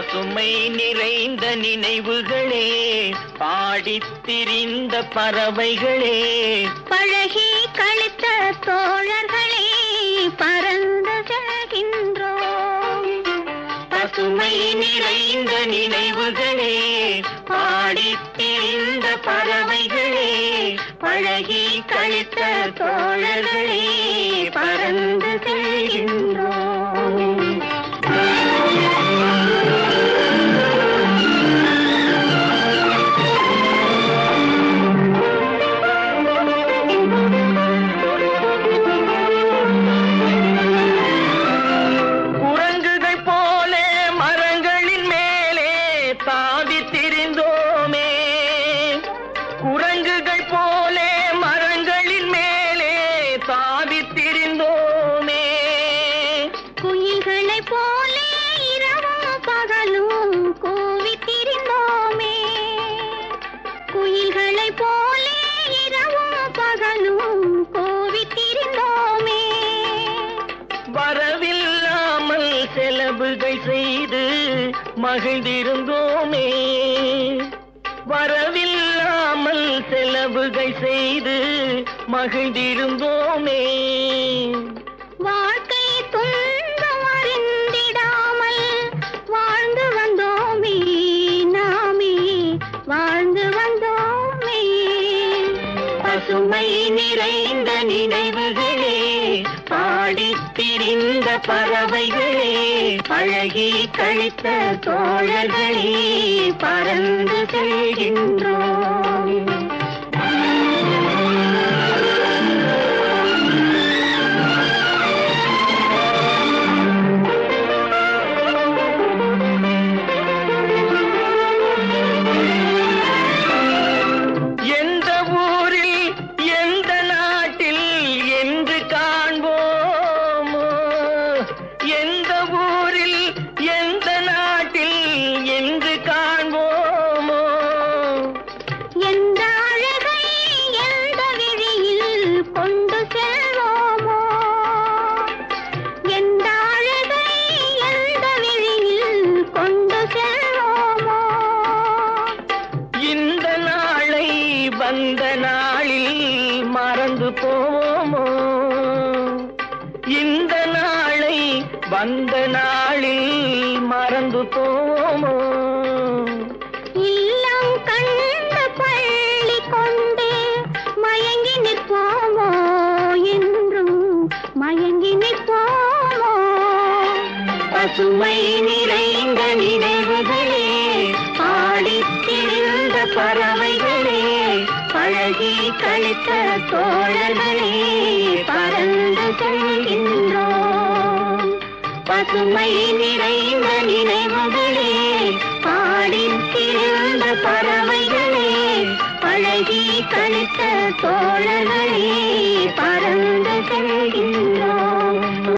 பசுமை நிறைந்த நினைவுகளே, பாடித் திரிந்த பறவைகளே, பழகி கழித்த தோழர்களே, பறந்து செல்கின்றோம். பசுமை நிறைந்த நினைவுகளே, பாடித் திரிந்த பறவைகளே, பழகி கழித்த தோழர்களே, பறந்து செல்கின்றோம். குரங்குகள் போலே மரங்களின் மேலே தாவித்திரிந்தோமே, குயில்களை போலே இரவும் பகலும் கூவித்திரிந்தோமே, குயில்களை போலே இரவும் பகலும் கூவித்திரிந்தோமே. வரவில்லாமல் செலவுகள் செய்து மகிழ்ந்திருந்தோமே, வரவில்லாமல் செலவுகள் செய்து மகிழ்ந்திருந்தோமே. வாழ்க்கை துன்பம் அறிந்திடாமல் வாழ்ந்து வந்தோமே, நாமே வாழ்ந்து வந்தோமே. பசுமை நிறைந்த நினைவுகளே, பாடித் திரிந்த பறவைகளே, பழகி கழித்த தோழர்களே, பறந்து செல்கின்றோம். எந்த ஊரில் எந்த நாட்டில் என்று காண்போமோ, எந்த ஊரில் எந்த நாட்டில் என்று காண்போமோ, எந்த அழகை எந்த விழியில் கொண்டு செல்வோமோ, எந்த அழகை எந்த விழியில் கொண்டு செல்வோமோ. இந்த நாளை வந்த நாளில் மறந்து போவோமோ, இந்த நாளை வந்த நாளில் மறந்து போவோமோ. இல்லம் கண்ட பள்ளி கொண்டு மயங்கி நிற்போமோ, என்றும் மயங்கி நிற்போமோ. பசுமை நிறைந்த நினைவுகளே, பாடித் திரிந்த பறவைகளே, பழகி கழித்த தோழர்களே, பறந்து செல்கின்றோம். பசுமை நிறைந்த நினைவுகளே, பாடித் திரிந்த பறவைகளே, பழகி கழித்த தோழர்களே, பறந்து செல்கின்றோம்.